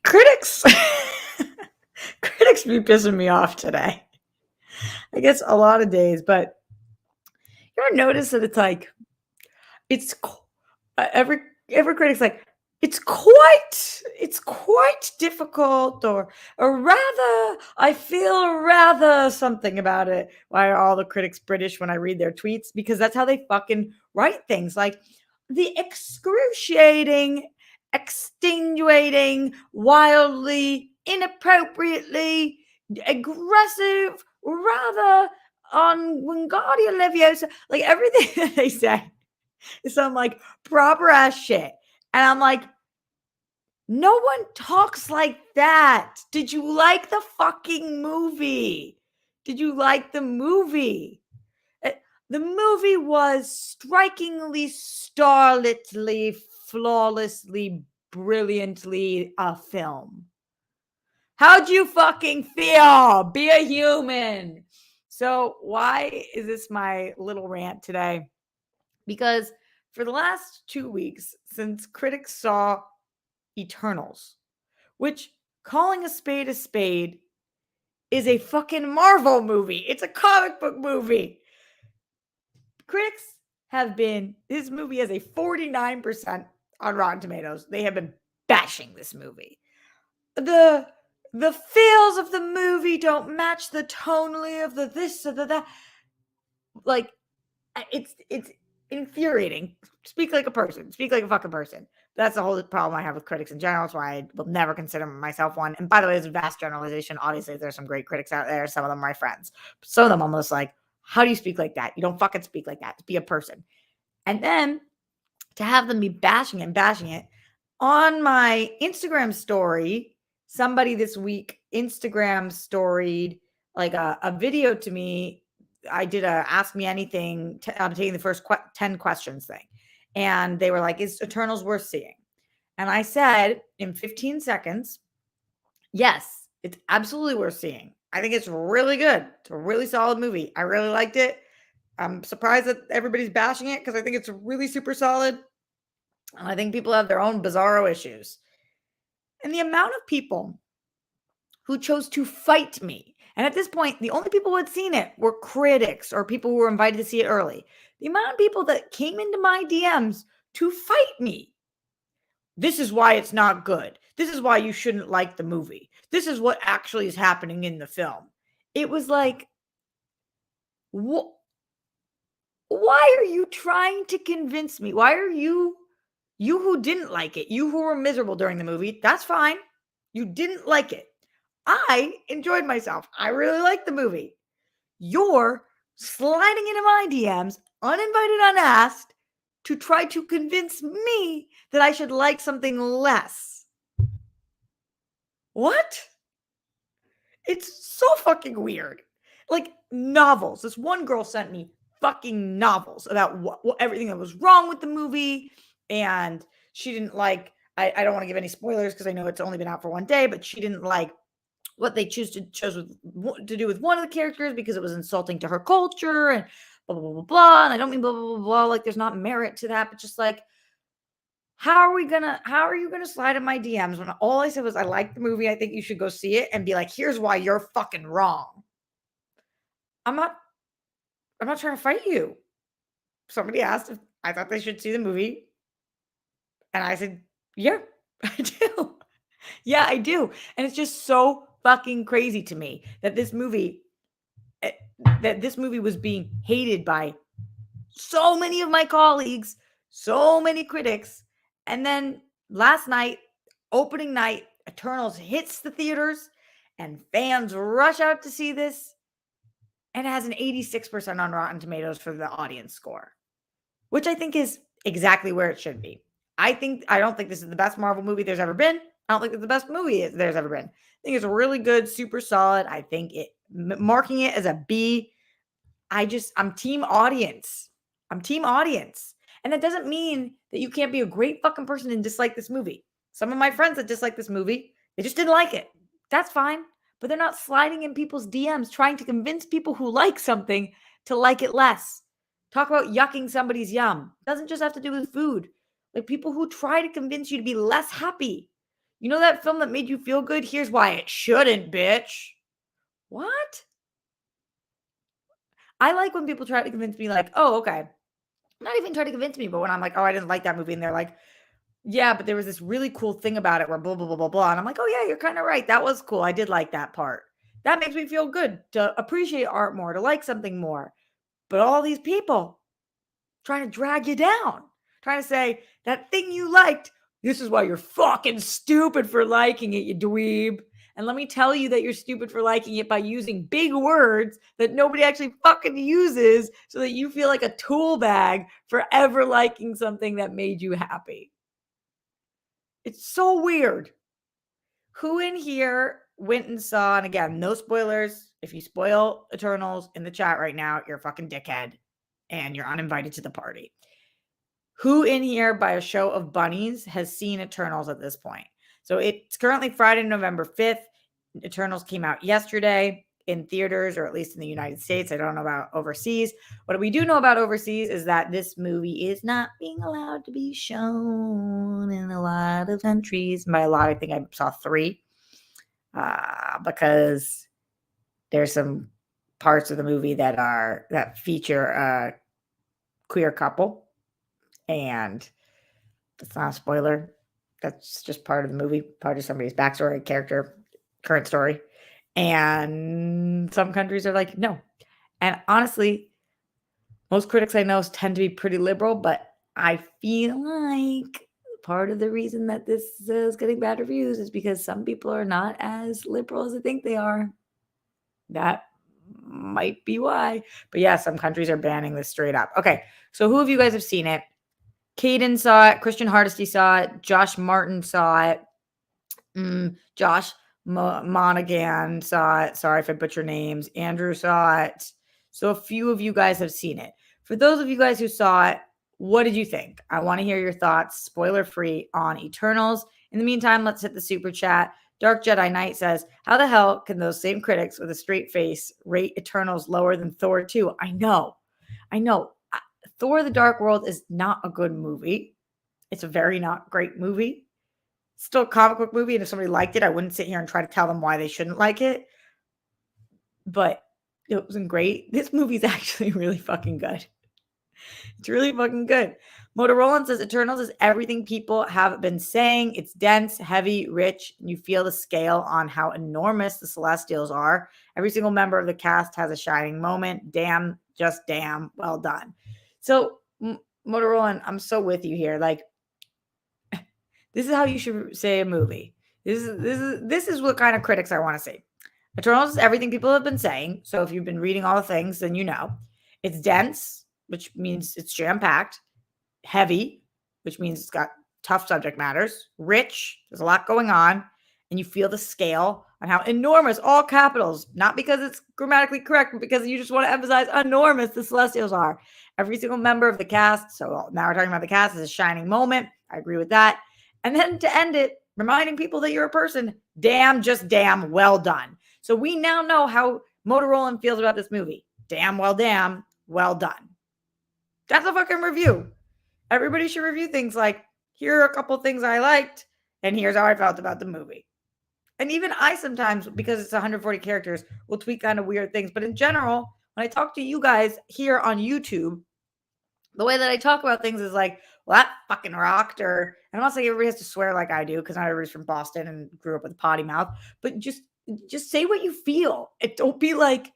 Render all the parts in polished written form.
Critics critics be pissing me off today. I guess a lot of days, but you ever notice that it's like it's every critic's like it's quite difficult, or rather I feel rather something about it. Why are all the critics British when I read their tweets? Because that's how they fucking write things. Like the excruciating, extenuating, wildly, inappropriately aggressive, rather on Wingardium Leviosa, like everything that they say is some like proper ass shit. And I'm like, no one talks like that. Did you like the fucking movie? Did you like the movie? Uh, The movie was strikingly, starletly, flawlessly, brilliantly a film. How'd you fucking feel? Be a human. So, why is this my little rant today? Because for the last 2 weeks, since critics saw Eternals, which, calling a spade is a fucking Marvel movie, it's a comic book movie. Critics have been, this movie has a 49% on Rotten Tomatoes. They have been bashing this movie. The feels of the movie don't match the tonally of the this or the that. Like, it's infuriating. Speak like a person. Speak like a fucking person. That's the whole problem I have with critics in general. That's why I will never consider myself one. And by the way, it's a vast generalization. Obviously, there's some great critics out there. Some of them are my friends. Some of them almost like, how do you speak like that? You don't fucking speak like that. Be a person. And then to have them be bashing it on my Instagram story, somebody this week Instagram storied like a video to me. I did a ask me anything. I'm taking the first 10 questions thing. And they were like, is Eternals worth seeing? And I said in 15 seconds, yes, it's absolutely worth seeing. I think it's really good. It's a really solid movie. I really liked it. I'm surprised that everybody's bashing it because I think it's really super solid. And I think people have their own bizarro issues. And the amount of people who chose to fight me, and at this point, the only people who had seen it were critics or people who were invited to see it early. The amount of people that came into my DMs to fight me. This is why it's not good. This is why you shouldn't like the movie. This is what actually is happening in the film. It was like, why are you trying to convince me? Why are you who didn't like it, you who were miserable during the movie, that's fine. You didn't like it. I enjoyed myself. I really liked the movie. You're sliding into my DMs, uninvited, unasked, to try to convince me that I should like something less. What? It's so fucking weird. Like novels. This one girl sent me fucking novels about what everything that was wrong with the movie. And she didn't like, I don't want to give any spoilers because I know it's only been out for one day, but she didn't like what they chose to do with one of the characters because it was insulting to her culture and blah, blah, blah, blah, blah. And I don't mean blah, blah, blah, blah. Like there's not merit to that, but just like, how are you gonna slide in my DMs when all I said was, I like the movie, I think you should go see it, and be like, here's why you're fucking wrong. I'm not trying to fight you. Somebody asked if I thought they should see the movie. And I said, yeah, I do. Yeah, I do. And it's just so fucking crazy to me that this movie was being hated by so many of my colleagues, so many critics. And then last night, opening night, Eternals hits the theaters and fans rush out to see this. And it has an 86% on Rotten Tomatoes for the audience score, which I think is exactly where it should be. I don't think this is the best Marvel movie there's ever been. I don't think it's the best movie there's ever been. I think it's really good, super solid. I think marking it as a B. I'm team audience. I'm team audience. And that doesn't mean that you can't be a great fucking person and dislike this movie. Some of my friends that dislike this movie, they just didn't like it. That's fine. But they're not sliding in people's DMs trying to convince people who like something to like it less. Talk about yucking somebody's yum. Doesn't just have to do with food. Like people who try to convince you to be less happy. You know that film that made you feel good? Here's why it shouldn't, bitch. What? I like when people try to convince me, like, oh, okay. Not even try to convince me, but when I'm like, oh, I didn't like that movie, and they're like, yeah, but there was this really cool thing about it where blah, blah, blah, blah, blah. And I'm like, oh, yeah, you're kind of right. That was cool. I did like that part. That makes me feel good to appreciate art more, to like something more. But all these people trying to drag you down, trying to say that thing you liked, this is why you're fucking stupid for liking it, you dweeb. And let me tell you that you're stupid for liking it by using big words that nobody actually fucking uses so that you feel like a tool bag for ever liking something that made you happy. It's so weird. Who in here went and saw, and again, no spoilers. If you spoil Eternals in the chat right now, you're a fucking dickhead and you're uninvited to the party. Who in here, by a show of bunnies, has seen Eternals at this point? So it's currently Friday, November 5th. Eternals came out yesterday in theaters, or at least in the United States. I don't know about overseas. What we do know about overseas is that this movie is not being allowed to be shown in a lot of countries. And by a lot, I think I saw 3, because there's some parts of the movie that feature a queer couple. And that's not a spoiler. That's just part of the movie, part of somebody's backstory, character, current story. And some countries are like, no. And honestly, most critics I know tend to be pretty liberal, but I feel like part of the reason that this is getting bad reviews is because some people are not as liberal as they think they are. That might be why. But yeah, some countries are banning this straight up. Okay, so who of you guys have seen it? Caden saw it. Christian Hardesty saw it. Josh Martin saw it. Josh Monaghan saw it. Sorry if I butcher names. Andrew saw it. So a few of you guys have seen it. For those of you guys who saw it, what did you think? I want to hear your thoughts, spoiler free, on Eternals. In the meantime, let's hit the super chat. Dark Jedi Knight says, how the hell can those same critics with a straight face rate Eternals lower than Thor 2? I know. Thor the Dark World is not a good movie. It's a very not great movie. Still a comic book movie, and if somebody liked it, I wouldn't sit here and try to tell them why they shouldn't like it. But it wasn't great. This movie's actually really fucking good. It's really fucking good. Motorola says Eternals is everything people have been saying. It's dense, heavy, rich, and you feel the scale on how enormous the Celestials are. Every single member of the cast has a shining moment. Damn, just damn, well done. So, Motorola, I'm so with you here. Like, this is how you should say a movie. This is what kind of critics I want to see. Eternals is everything people have been saying. So if you've been reading all the things, then you know. It's dense, which means it's jam-packed. Heavy, which means it's got tough subject matters. Rich, there's a lot going on. And you feel the scale on how enormous, all capitals, not because it's grammatically correct, but because you just want to emphasize enormous the Celestials are. Every single member of the cast, so now we're talking about the cast, is a shining moment. I agree with that. And then to end it, reminding people that you're a person, damn, just damn, well done. So we now know how Motorola feels about this movie. Damn, well done. That's a fucking review. Everybody should review things like, here are a couple things I liked, and here's how I felt about the movie. And even I sometimes, because it's 140 characters, will tweet kind of weird things. But in general, when I talk to you guys here on YouTube, the way that I talk about things is like, well, that fucking rocked, or I'm not saying everybody has to swear like I do, because not everybody's from Boston and grew up with a potty mouth, but just say what you feel. It don't be like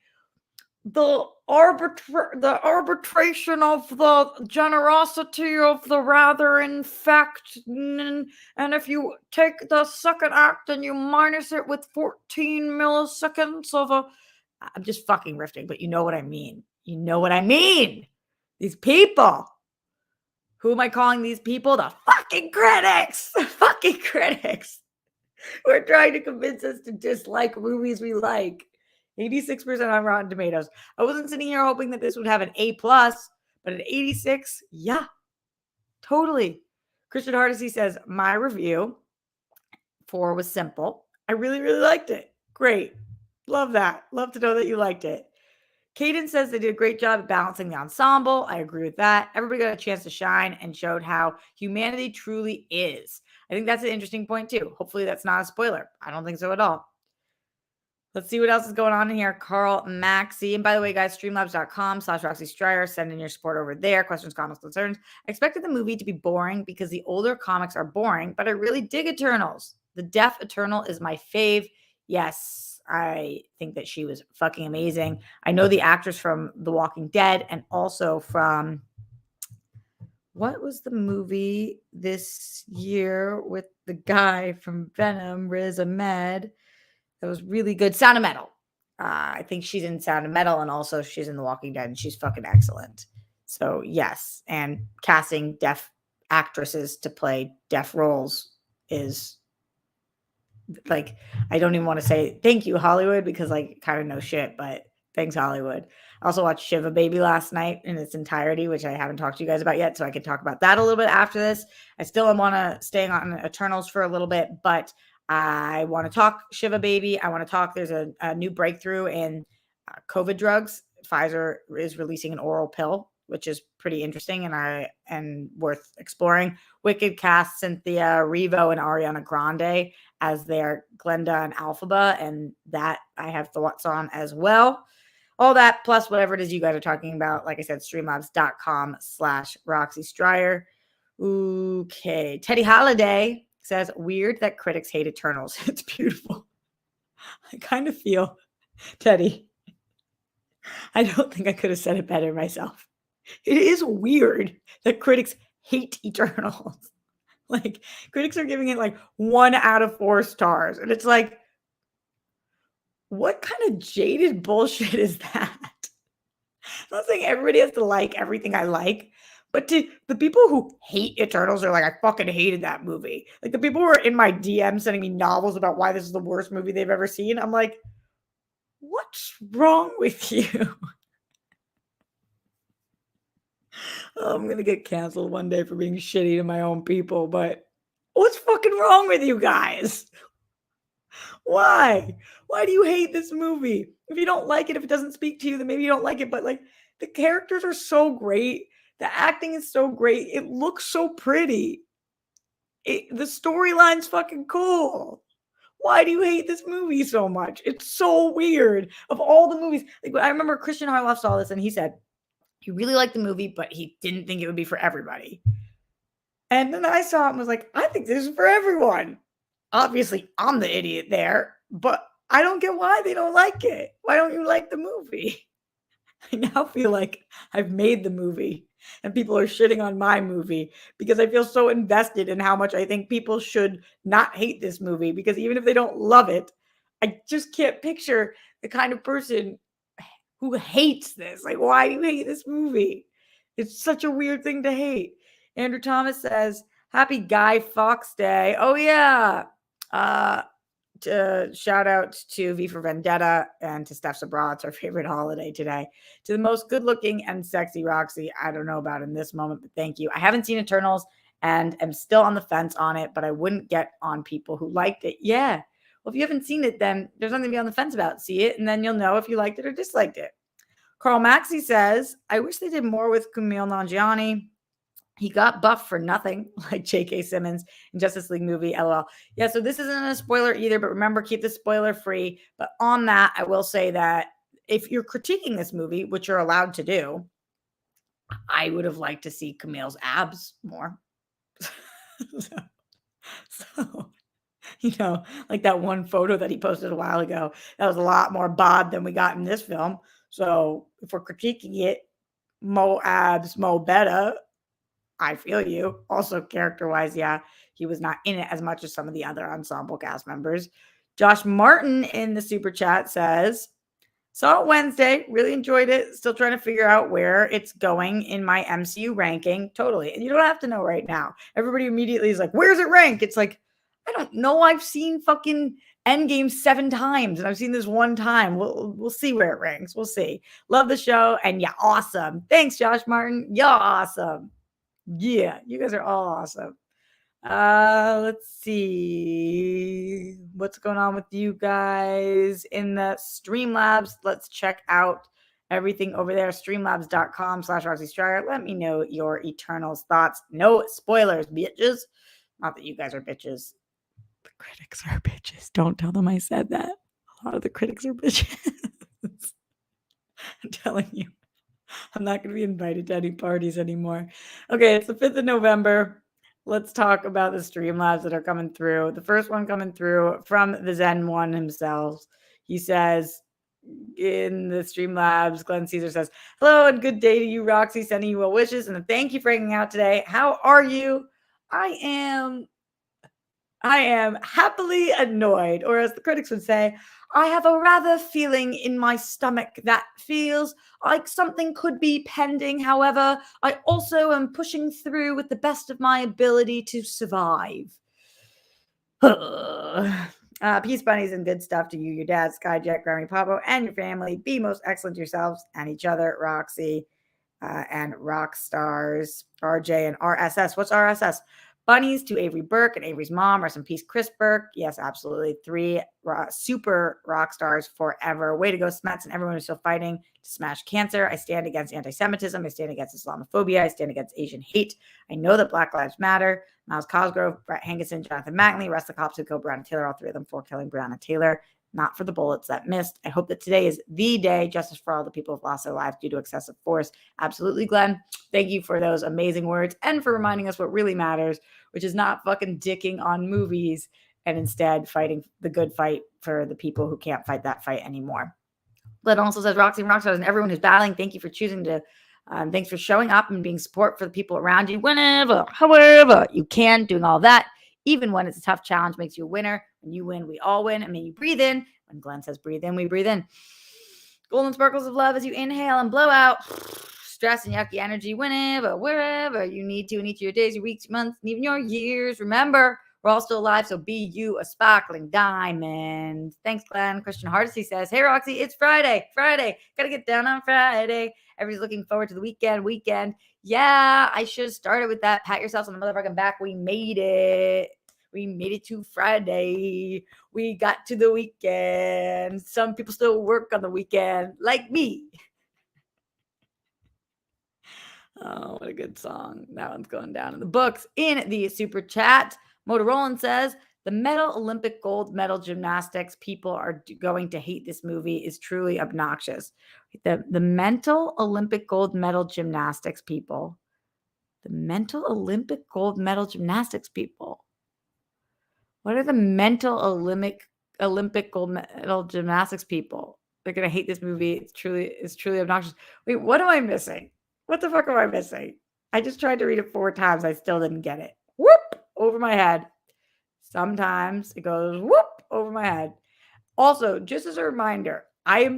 the arbitration of the generosity of the rather in fact, and if you take the second act and you minus it with 14 milliseconds of a, I'm just fucking riffing, but you know what I mean. You know what I mean. These people. Who am I calling these people? The fucking critics. The fucking critics. Who are trying to convince us to dislike movies we like. 86% on Rotten Tomatoes. I wasn't sitting here hoping that this would have an A+, But at 86, yeah, totally. Christian Hardesty says, my review 4 was simple. I really, really liked it. Great. Love that. Love to know that you liked it. Caden says they did a great job at balancing the ensemble. I agree with that. Everybody got a chance to shine and showed how humanity truly is. I think that's an interesting point too. Hopefully that's not a spoiler. I don't think so at all. Let's see what else is going on in here. Carl Maxey. And by the way, guys, streamlabs.com/Roxy Stryer. Send in your support over there. Questions, comments, concerns. I expected the movie to be boring because the older comics are boring, but I really dig Eternals. The deaf Eternal is my fave. Yes, I think that she was fucking amazing. I know the actress from The Walking Dead and also from what was the movie this year with the guy from Venom, Riz Ahmed? That was really good. Sound of Metal. I think she's in Sound of Metal, and also she's in The Walking Dead, and she's fucking excellent. So yes, and casting deaf actresses to play deaf roles is like, I don't even want to say thank you Hollywood because like kind of no shit, but thanks Hollywood. I also watched Shiva Baby last night in its entirety, which I haven't talked to you guys about yet, so I can talk about that a little bit after this. I still want to stay on Eternals for a little bit, but I want to talk Shiva Baby. I want to talk. There's a new breakthrough in COVID drugs. Pfizer is releasing an oral pill, which is pretty interesting and worth exploring. Wicked cast Cynthia Erivo and Ariana Grande as their Glenda and Alphaba, and that I have thoughts on as well. All that plus whatever it is you guys are talking about. Like I said, streamlabs.com/Roxy Stryer. Okay. Teddy Holiday says, weird that critics hate Eternals. It's beautiful. I kind of feel, Teddy, I don't think I could have said it better myself. It is weird that critics hate Eternals. Like, critics are giving it like 1 out of 4 stars. And it's like, what kind of jaded bullshit is that? I'm not saying everybody has to like everything I like, but to the people who hate Eternals are like, I fucking hated that movie. Like the people who are in my DM sending me novels about why this is the worst movie they've ever seen. I'm like, what's wrong with you? Oh, I'm gonna get canceled one day for being shitty to my own people, but what's fucking wrong with you guys? Why? Why do you hate this movie? If you don't like it, if it doesn't speak to you, then maybe you don't like it. But like the characters are so great. The acting is so great. It looks so pretty. The storyline's fucking cool. Why do you hate this movie so much? It's so weird. Of all the movies, like I remember Christian Harloff saw this and he said he really liked the movie, but he didn't think it would be for everybody. And then I saw it and was like, I think this is for everyone. Obviously, I'm the idiot there, but I don't get why they don't like it. Why don't you like the movie? I now feel like I've made the movie and people are shitting on my movie because I feel so invested in how much I think people should not hate this movie because even if they don't love it, I just can't picture the kind of person who hates this. Like, why do you hate this movie? It's such a weird thing to hate. Andrew Thomas says, Happy Guy Fawkes Day. Oh, yeah. Shout out to V for Vendetta and to Steph Sabra. It's our favorite holiday today. To the most good looking and sexy Roxy. I don't know about in this moment, but thank you. I haven't seen Eternals and am still on the fence on it, but I wouldn't get on people who liked it. Yeah. Well, if you haven't seen it, then there's nothing to be on the fence about. See it, and then you'll know if you liked it or disliked it. Carl Maxey says, I wish they did more with Kumail Nanjiani. He got buffed for nothing, like J.K. Simmons in Justice League movie, LOL. Yeah, so this isn't a spoiler either, but remember, keep the spoiler free. But on that, I will say that if you're critiquing this movie, which you're allowed to do, I would have liked to see Kumail's abs more. so, like that one photo that he posted a while ago, that was a lot more bod than we got in this film. So if we're critiquing it, mo abs, mo better. I feel you. Also, character-wise, yeah, he was not in it as much as some of the other ensemble cast members. Josh Martin in the super chat says, saw it Wednesday, really enjoyed it. Still trying to figure out where it's going in my MCU ranking. Totally. And you don't have to know right now. Everybody immediately is like, where's it rank? It's like, I don't know. I've seen fucking Endgame 7 times, and I've seen this 1 time. We'll see where it ranks. We'll see. Love the show, and yeah, awesome. Thanks, Josh Martin. Y'all awesome. Yeah, you guys are all awesome. Let's see what's going on with you guys in the Streamlabs. Let's check out everything over there. Streamlabs.com/Roxy Stryer. Let me know your Eternals thoughts. No spoilers, bitches. Not that you guys are bitches. The critics are bitches. Don't tell them I said that. A lot of the critics are bitches. I'm telling you. I'm not going to be invited to any parties anymore. Okay, it's the 5th of November. Let's talk about the Streamlabs that are coming through. The first one coming through from the Zen One himself. He says in the Streamlabs, Glenn Caesar says, "Hello and good day to you, Roxy. Sending you well wishes and thank you for hanging out today. How are you? I am happily annoyed, or as the critics would say, I have a rather feeling in my stomach that feels like something could be pending. However, I also am pushing through with the best of my ability to survive." Peace, bunnies, and good stuff to you, your dad, Skyjet, Grammy Pablo, and your family. Be most excellent to yourselves and each other, Roxy, and rock stars, RJ and RSS. What's RSS? Bunnies to Avery Burke and Avery's mom. Rest in peace, Chris Burke. Yes, absolutely. 3 super rock stars forever. Way to go, Smets, and everyone who's still fighting to smash cancer. I stand against anti-Semitism. I stand against Islamophobia. I stand against Asian hate. I know that Black Lives Matter. Miles Cosgrove, Brett Hankinson, Jonathan McNally, rest the cops who killed Breonna Taylor, all 3 of them for killing Breonna Taylor, not for the bullets that missed. I hope that today is the day, justice for all the people who've lost their lives due to excessive force. Absolutely, Glenn. Thank you for those amazing words and for reminding us what really matters, which is not fucking dicking on movies and instead fighting the good fight for the people who can't fight that fight anymore. Glenn also says, Roxy and Rockstars and everyone who's battling, thank you for choosing to thanks for showing up and being support for the people around you whenever, however you can, doing all that. Even when it's a tough challenge makes you a winner. When you win, we all win. And then you breathe in. When Glenn says breathe in, we breathe in. Golden sparkles of love as you inhale and blow out. Stress and yucky energy whenever, wherever you need to in each of your days, your weeks, your months, and even your years. Remember, we're all still alive, so be you a sparkling diamond. Thanks, Glenn. Christian Hardesty says, hey, Roxy, it's Friday. Got to get down on Friday. Everybody's looking forward to the weekend. Yeah, I should have started with that. Pat yourselves on the motherfucking back. We made it. We made it to Friday. We got to the weekend. Some people still work on the weekend, like me. Oh, what a good song. That one's going down in the books. In the super chat, Motorola says, the medal Olympic gold medal gymnastics people are going to hate this movie is truly obnoxious. The mental Olympic gold medal gymnastics people. The mental Olympic gold medal gymnastics people. What are the mental Olympic gold medal gymnastics people? They're going to hate this movie. It's truly obnoxious. Wait, what am I missing? What the fuck am I missing? I just tried to read it 4 times. I still didn't get it. Whoop! Over my head. Sometimes it goes whoop over my head. Also, just as a reminder, I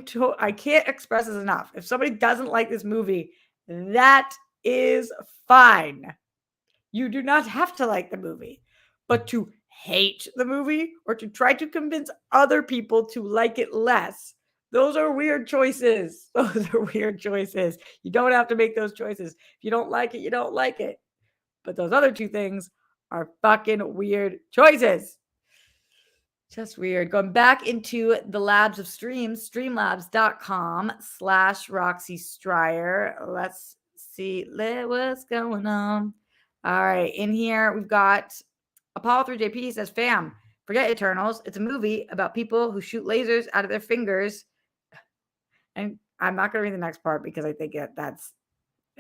can't express this enough. If somebody doesn't like this movie, that is fine. You do not have to like the movie, but to hate the movie or to try to convince other people to like it less, those are weird choices. You don't have to make those choices. If you don't like it, you don't like it. But those other 2 things are fucking weird choices. Just weird. Going back into the labs of streams, streamlabs.com/Roxy Stryer. Let's see what's going on. All right. In here, we've got Apollo 3JP says, fam, forget Eternals. It's a movie about people who shoot lasers out of their fingers. And I'm not going to read the next part because I think that's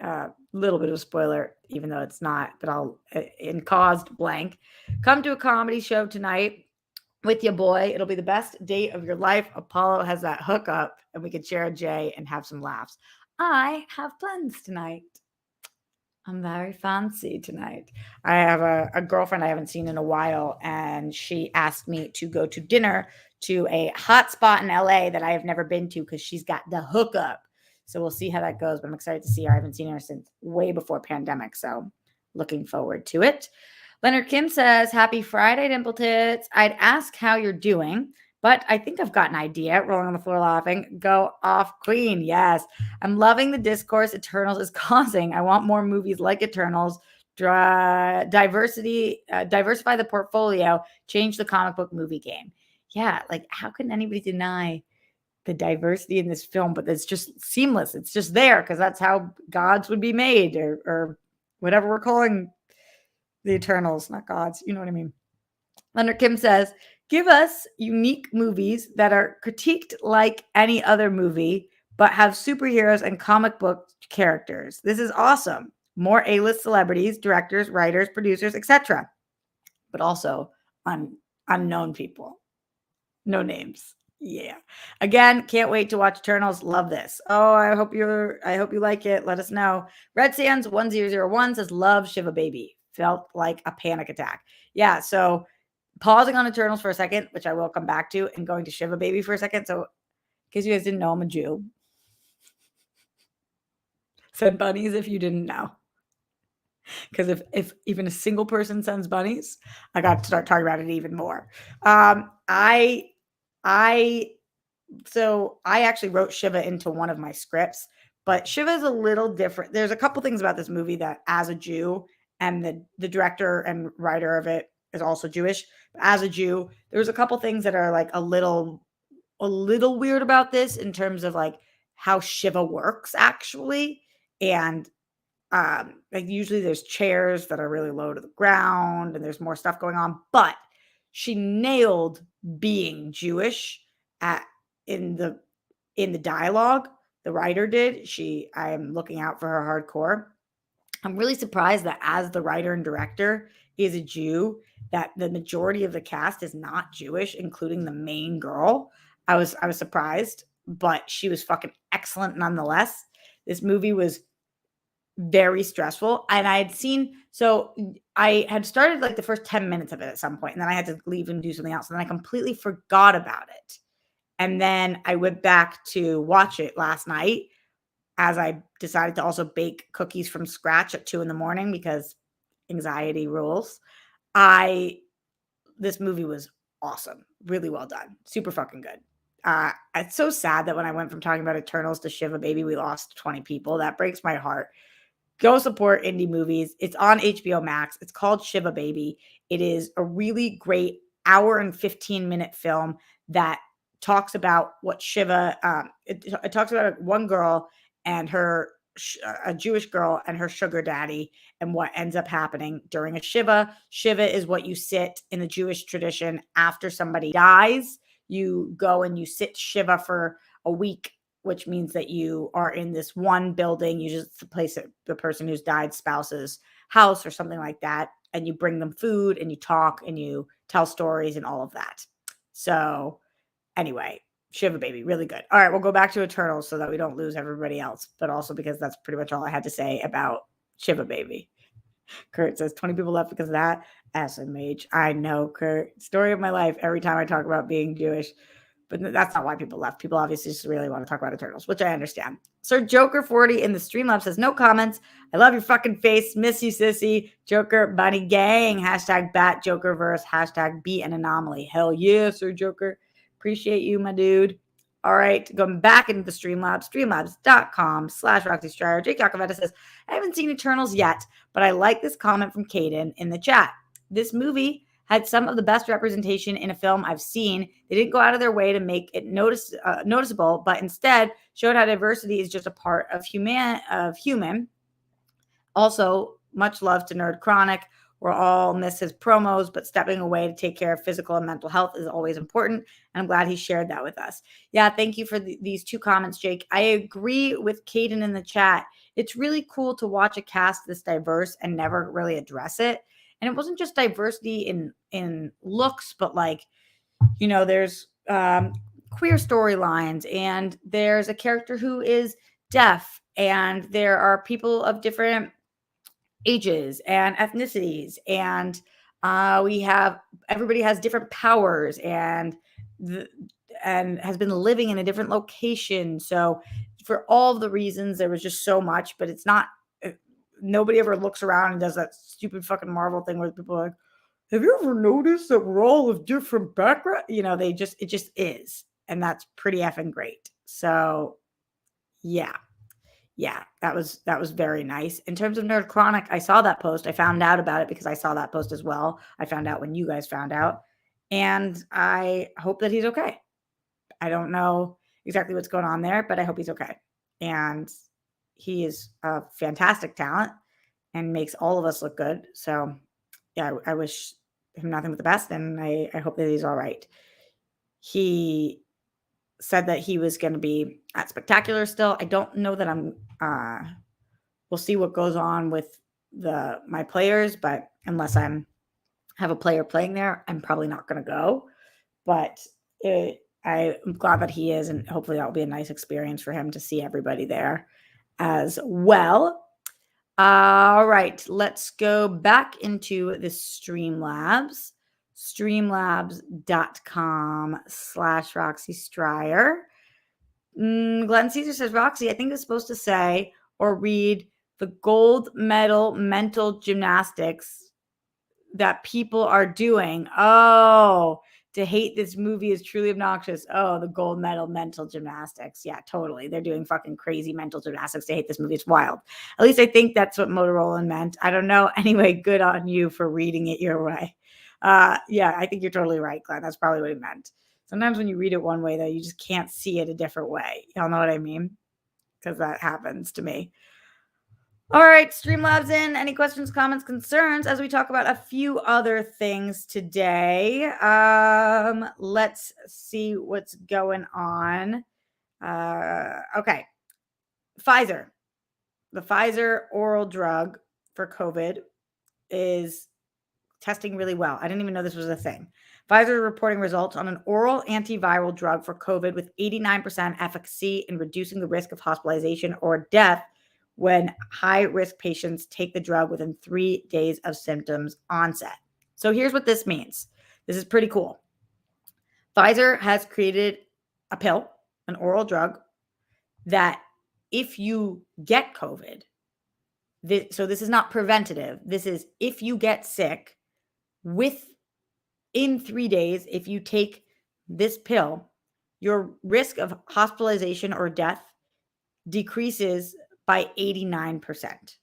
a little bit of a spoiler, even though it's not, but I'll in caused blank. Come to a comedy show tonight with your boy. It'll be the best date of your life. Apollo has that hookup and we can share a J and have some laughs. I have plans tonight. I'm very fancy tonight. I have a girlfriend I haven't seen in a while, and she asked me to go to dinner to a hot spot in LA that I have never been to because she's got the hookup. So we'll see how that goes, but I'm excited to see her. I haven't seen her since way before pandemic, so looking forward to it. Leonard Kim says, Happy Friday, Dimple Tits. I'd ask how you're doing, but I think I've got an idea. Rolling on the floor laughing. Go off, Queen. Yes. I'm loving the discourse Eternals is causing. I want more movies like Eternals. Diversify the portfolio, change the comic book movie game. Yeah, like how can anybody deny the diversity in this film? But it's just seamless. It's just there because that's how gods would be made, or whatever we're calling the Eternals, not gods. You know what I mean? Leonard Kim says, give us unique movies that are critiqued like any other movie, but have superheroes and comic book characters. This is awesome. More A-list celebrities, directors, writers, producers, etc. But also unknown people. No names. Yeah. Again, can't wait to watch Eternals. Love this. Oh, I hope you like it. Let us know. Red Sands 1001 says, love Shiva Baby. Felt like a panic attack. Yeah. So pausing on Eternals for a second, which I will come back to, and going to Shiva Baby for a second. So in case you guys didn't know, I'm a Jew. Send bunnies if you didn't know. Because if even a single person sends bunnies, I got to start talking about it even more. I actually wrote Shiva into one of my scripts, but Shiva is a little different. There's a couple things about this movie that, as a Jew, and the director and writer of it is also Jewish. As a Jew, there's a couple things that are like a little weird about this in terms of like how Shiva works actually. And like usually there's chairs that are really low to the ground and there's more stuff going on, but she nailed being Jewish at in the dialogue. The writer did. I am looking out for her hardcore. I'm really surprised that as the writer and director is a Jew, that the majority of the cast is not Jewish, including the main girl. I was surprised, but she was fucking excellent nonetheless. This movie was very stressful, and I had started like the first 10 minutes of it at some point, and then I had to leave and do something else, and then I completely forgot about it. And then I went back to watch it last night as I decided to also bake cookies from scratch at 2 a.m. because anxiety rules. This movie was awesome. Really well done. Super fucking good. It's so sad that when I went from talking about Eternals to Shiva Baby, we lost 20 people. That breaks my heart. Go support indie movies. It's on HBO Max. It's called Shiva Baby. It is a really great hour and 15-minute film that talks about what Shiva, it talks about one girl and a Jewish girl and her sugar daddy and what ends up happening during a Shiva. Shiva is what you sit in the Jewish tradition after somebody dies. You go and you sit Shiva for a week, which means that you are in this one building. You just place the person who's died spouse's house or something like that. And you bring them food and you talk and you tell stories and all of that. So anyway, Shiva Baby, really good. All right, we'll go back to Eternals so that we don't lose everybody else, but also because that's pretty much all I had to say about Shiva Baby. Kurt says 20 people left because of that. SMH. I know, Kurt. Story of my life every time I talk about being Jewish. But that's not why people left. People obviously just really want to talk about Eternals, which I understand. Sir Joker40 in the Streamlab says, no comments. I love your fucking face. Miss you, sissy. Joker Bunny Gang. Hashtag Bat Jokerverse. Hashtag Be an Anomaly. Hell yeah, Sir Joker. Appreciate you, my dude. All right, going back into the Streamlabs, streamlabs.com/Roxy Stryer. Jake Yakavetta says, I haven't seen Eternals yet, but I like this comment from Caden in the chat. This movie had some of the best representation in a film I've seen. They didn't go out of their way to make it noticeable, but instead showed how diversity is just a part of human. Also, much love to Nerd Chronic. We'll all miss his promos, but stepping away to take care of physical and mental health is always important. And I'm glad he shared that with us. Yeah, thank you for these two comments, Jake. I agree with Caden in the chat. It's really cool to watch a cast this diverse and never really address it. And it wasn't just diversity in looks, but like, there's queer storylines, and there's a character who is deaf, and there are people of different ages and ethnicities, and everybody has different powers and has been living in a different location. So for all of the reasons, there was just so much, but it's not nobody ever looks around and does that stupid fucking Marvel thing where people are like, have you ever noticed that we're all of different background? It just is. And that's pretty effing great. So yeah. Yeah, that was very nice. In terms of Nerd Chronic, I saw that post. I found out about it because I saw that post as well. I found out when you guys found out. And I hope that he's okay. I don't know exactly what's going on there, but I hope he's okay. And he is a fantastic talent and makes all of us look good. So yeah, I wish him nothing but the best, and I hope that he's all right. He said that he was going to be at Spectacular still. I don't know that I'm. We'll see what goes on with my players, but unless have a player playing there, I'm probably not going to go. But I'm glad that he is, and hopefully that will be a nice experience for him to see everybody there as well. All right, let's go back into the Streamlabs. Streamlabs.com/Roxy Stryer. Glenn Caesar says, Roxy, I think it's supposed to say or read the gold medal mental gymnastics that people are doing. Oh, to hate this movie is truly obnoxious. Oh, the gold medal mental gymnastics. Yeah, totally. They're doing fucking crazy mental gymnastics to hate this movie. It's wild. At least I think that's what Motorola meant. I don't know. Anyway, good on you for reading it your way. Yeah, I think you're totally right, Glenn. That's probably what he meant. Sometimes when you read it one way, though, you just can't see it a different way. Y'all know what I mean? Because that happens to me. All right, Streamlabs in. Any questions, comments, concerns as we talk about a few other things today? Let's see what's going on. Okay. Pfizer. The Pfizer oral drug for COVID is testing really well. I didn't even know this was a thing. Pfizer reporting results on an oral antiviral drug for COVID with 89% efficacy in reducing the risk of hospitalization or death when high-risk patients take the drug within 3 days of symptoms onset. So here's what this means. This is pretty cool. Pfizer has created a pill, an oral drug, that if you get COVID, so this is not preventative. This is if you get sick, within 3 days, if you take this pill, your risk of hospitalization or death decreases by 89%.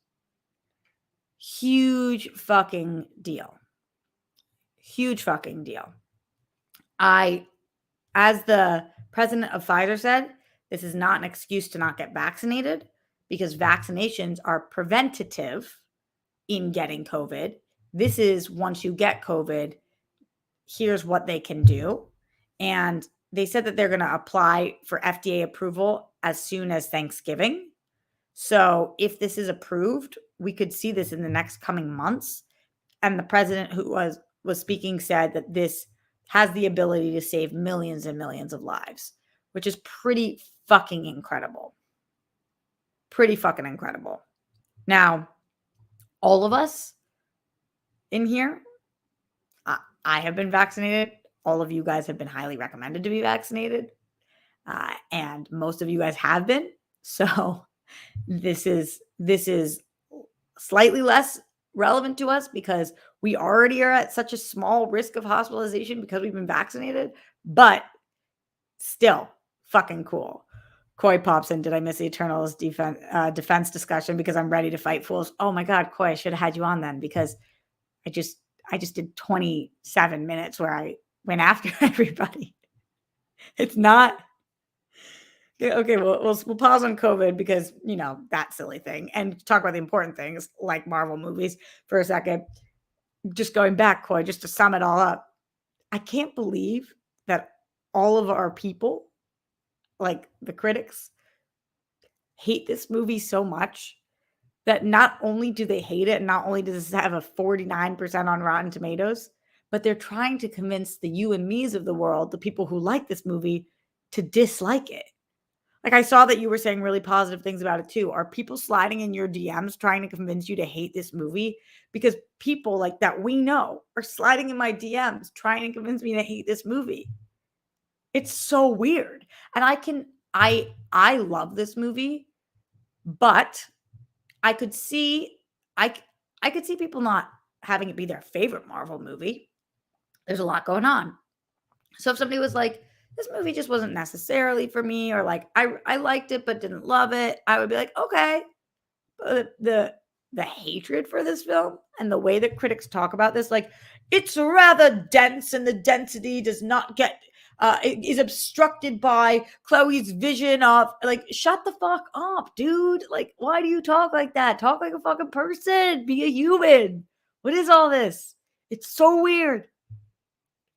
Huge fucking deal. Huge fucking deal. As the president of Pfizer said, this is not an excuse to not get vaccinated because vaccinations are preventative in getting COVID. This is once you get COVID, here's what they can do. And they said that they're going to apply for FDA approval as soon as Thanksgiving. So if this is approved, we could see this in the next coming months. And the president who was speaking said that this has the ability to save millions and millions of lives, which is pretty fucking incredible. Pretty fucking incredible. Now, all of us in here, I have been vaccinated. All of you guys have been highly recommended to be vaccinated. And most of you guys have been. So this is slightly less relevant to us because we already are at such a small risk of hospitalization because we've been vaccinated, but still fucking cool. Coy pops in, did I miss the Eternals defense discussion because I'm ready to fight fools? Oh my God, Coy, I should have had you on then because I just did 27 minutes where I went after everybody. It's not okay. We'll pause on COVID because that silly thing and talk about the important things like Marvel movies for a second. Just going back, Coy, just to sum it all up, I can't believe that all of our people, like the critics, hate this movie so much that not only do they hate it, not only does this have a 49% on Rotten Tomatoes, but they're trying to convince the you and me's of the world, the people who like this movie, to dislike it. Like I saw that you were saying really positive things about it too. Are people sliding in your DMs trying to convince you to hate this movie? Because people like that we know are sliding in my DMs trying to convince me to hate this movie. It's so weird. And I love this movie, but I could see I c I could see people not having it be their favorite Marvel movie. There's a lot going on. So if somebody was like, "This movie just wasn't necessarily for me," or like, I liked it but didn't love it," I would be like, "Okay." But the hatred for this film and the way that critics talk about this, like, "It's rather dense and the density does not get it is obstructed by Chloe's vision of," like, shut the fuck up, dude. Like, why do you talk like that? Talk like a fucking person. Be a human. What is all this? It's so weird.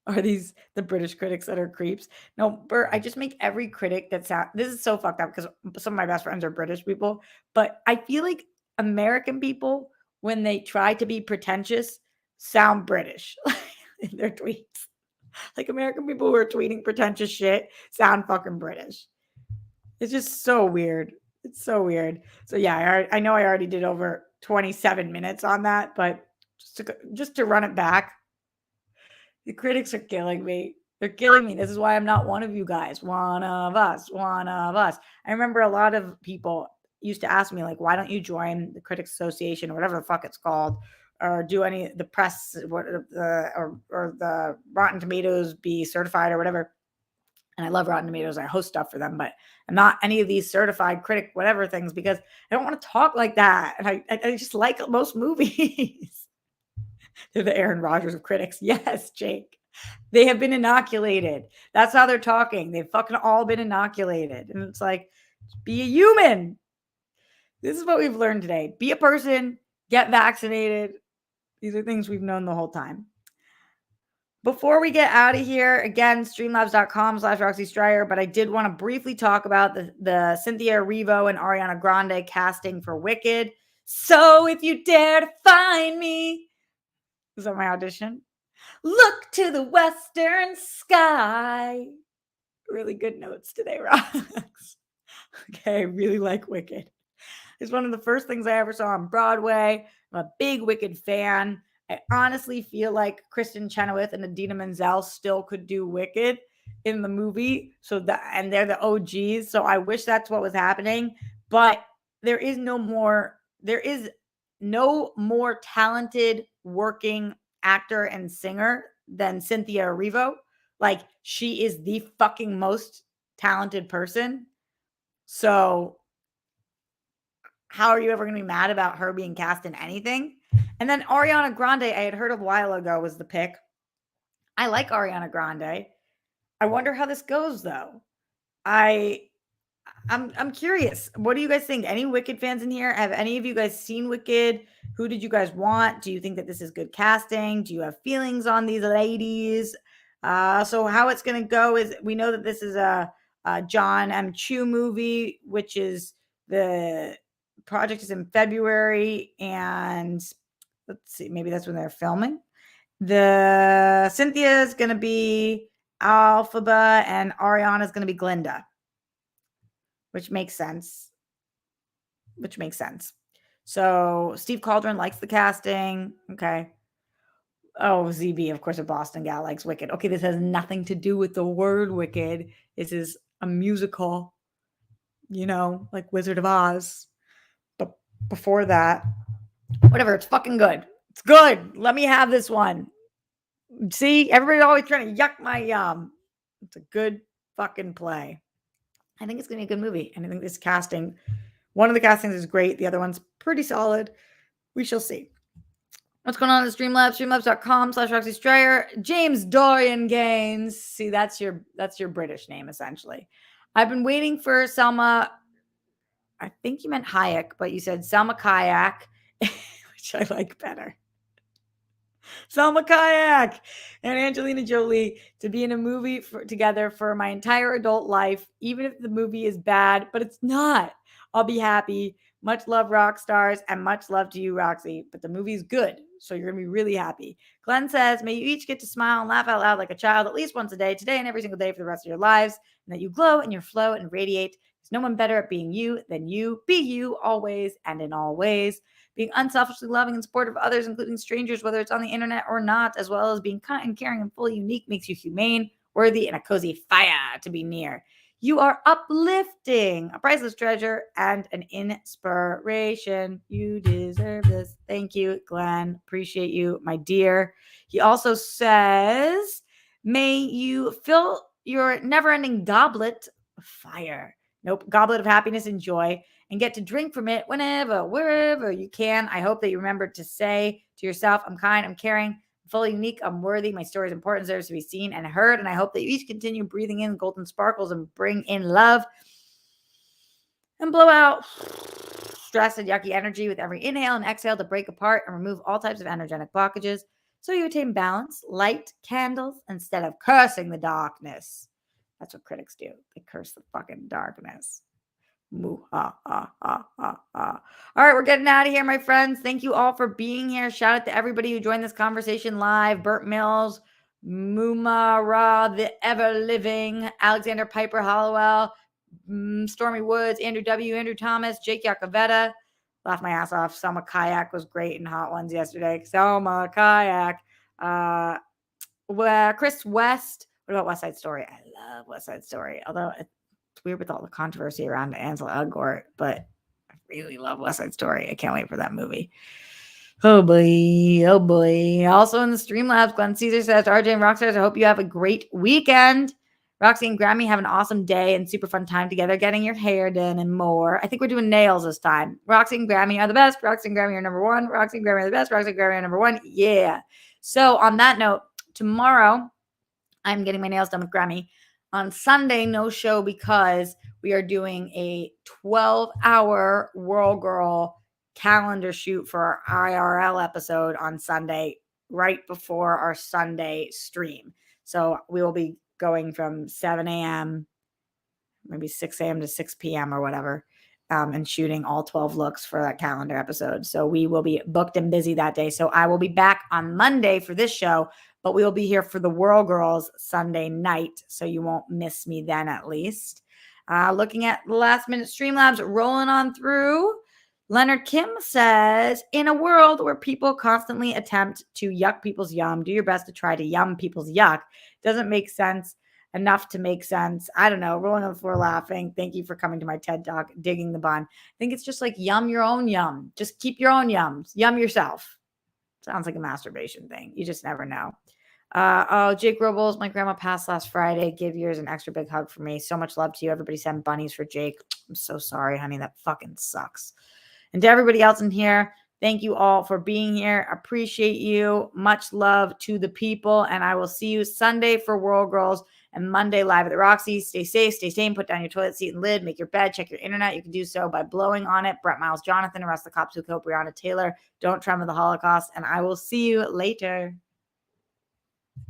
Are these the British critics that are creeps? No, Bert, I just make every critic that sound this is so fucked up because some of my best friends are British people, but I feel like American people, when they try to be pretentious, sound British in their tweets. Like American people who are tweeting pretentious shit sound fucking British. It's just so weird. It's so weird. So yeah, I know I already did over 27 minutes on that, but just to run it back, the critics are killing me. They're killing me. This is why I'm not one of you guys. One of us. One of us. I remember a lot of people used to ask me, like, why don't you join the Critics Association or whatever the fuck it's called, or do any the press or the Rotten Tomatoes be certified or whatever. And I love Rotten Tomatoes. I host stuff for them, but I'm not any of these certified critic whatever things because I don't want to talk like that. And I just like most movies. They're the Aaron Rodgers of critics. Yes, Jake. They have been inoculated. That's how they're talking. They've fucking all been inoculated. And it's like, be a human. This is what we've learned today. Be a person, get vaccinated. These are things we've known the whole time. Before we get out of here, again, streamlabs.com/Roxy Stryer, but I did want to briefly talk about the Cynthia Erivo and Ariana Grande casting for Wicked. So if you dare to find me, is that my audition? Look to the western sky. Really good notes today, Rox. Okay, I really like Wicked. It's one of the first things I ever saw on Broadway. I'm a big Wicked fan. I honestly feel like Kristen Chenoweth and Idina Menzel still could do Wicked in the movie. And they're the OGs. So I wish that's what was happening. But there is no more talented working actor and singer than Cynthia Erivo. Like, she is the fucking most talented person. So how are you ever going to be mad about her being cast in anything? And then Ariana Grande, I had heard a while ago, was the pick. I like Ariana Grande. I wonder how this goes, though. I'm curious. What do you guys think? Any Wicked fans in here? Have any of you guys seen Wicked? Who did you guys want? Do you think that this is good casting? Do you have feelings on these ladies? So how it's going to go is we know that this is a John M. Chu movie, which is the project is in February, and let's see, maybe that's when they're filming. The Cynthia is going to be Alphaba, and Ariana is going to be Glinda. Which makes sense. So Steve Cauldron likes the casting. Okay. Oh, ZB, of course, a Boston gal likes Wicked. Okay, this has nothing to do with the word Wicked. This is a musical, like Wizard of Oz. But before that, whatever, it's fucking good. It's good. Let me have this one. See, everybody's always trying to yuck my yum. It's a good fucking play. I think it's going to be a good movie. And I think this casting, one of the castings is great. The other one's pretty solid. We shall see. What's going on at Streamlabs? Streamlabs.com/Roxy Stryer. James Dorian Gaines. See, that's your British name, essentially. I've been waiting for Selma. I think you meant Hayek, but you said Selma Kayak, which I like better. Selma Kayak and Angelina Jolie to be in a movie together for my entire adult life, even if the movie is bad, but it's not. I'll be happy. Much love, rock stars, and much love to you, Roxy. But the movie's good, so you're going to be really happy. Glenn says, may you each get to smile and laugh out loud like a child at least once a day, today and every single day for the rest of your lives, and that you glow and you flow and radiate. There's no one better at being you than you. Be you always and in all ways. Being unselfishly loving and supportive of others, including strangers, whether it's on the internet or not, as well as being kind and caring and fully unique, makes you humane, worthy, and a cozy fire to be near. You are uplifting, a priceless treasure, and an inspiration. You deserve this. Thank you, Glenn. Appreciate you, my dear. He also says, may you fill your never ending goblet of fire. Nope, goblet of happiness and joy, and get to drink from it whenever, wherever you can. I hope that you remember to say to yourself, I'm kind, I'm caring, I'm fully unique, I'm worthy. My story is important, deserves to be seen and heard. And I hope that you each continue breathing in golden sparkles and bring in love and blow out stress and yucky energy with every inhale and exhale to break apart and remove all types of energetic blockages so you attain balance, light, candles, instead of cursing the darkness. That's what critics do. They curse the fucking darkness. Moo, ha, ha, ha, ha, ha. All right, we're getting out of here, my friends. Thank you all for being here. Shout out to everybody who joined this conversation live. Burt Mills, Mumara, the ever living, Alexander Piper Hollowell, Stormy Woods, Andrew W., Andrew Thomas, Jake Yakavetta. Laughed my ass off. Selma Kayak was great in Hot Ones yesterday. Selma Kayak. Chris West. What about West Side Story? I love West Side Story. Although it's weird with all the controversy around Ansel Elgort, but I really love West Side Story. I can't wait for that movie. Oh boy. Oh boy. Also in the Streamlabs, Glenn Caesar says, RJ and Rockstars, I hope you have a great weekend. Roxy and Grammy have an awesome day and super fun time together, getting your hair done and more. I think we're doing nails this time. Roxy and Grammy are the best. Roxy and Grammy are number one. Roxy and Grammy are the best. Roxy and Grammy are number one. Yeah. So on that note, tomorrow I'm getting my nails done with Grammy. On Sunday, no show because we are doing a 12-hour World Girl calendar shoot for our IRL episode on Sunday, right before our Sunday stream. So we will be going from 7 a.m., maybe 6 a.m. to 6 p.m. or whatever, and shooting all 12 looks for that calendar episode. So we will be booked and busy that day. So I will be back on Monday for this show, but we will be here for the World Girls Sunday night. So you won't miss me then, at least. Looking at the last minute Streamlabs, rolling on through. Leonard Kim says, in a world where people constantly attempt to yuck people's yum, do your best to try to yum people's yuck. Doesn't make sense enough to make sense. I don't know. Rolling on the floor laughing. Thank you for coming to my TED Talk, digging the bun. I think it's just like yum your own yum. Just keep your own yums. Yum yourself. Sounds like a masturbation thing. You just never know. Jake Robles, my grandma passed last Friday. Give yours an extra big hug for me. So much love to you. Everybody send bunnies for Jake. I'm so sorry, honey. That fucking sucks. And to everybody else in here, thank you all for being here. Appreciate you. Much love to the people. And I will see you Sunday for World Girls and Monday live at the Roxy. Stay safe, stay sane, put down your toilet seat and lid, make your bed, check your internet. You can do so by blowing on it. Brett Miles Jonathan, Arrest the Cops Who Killed Breonna Taylor. Don't tremor the Holocaust. And I will see you later.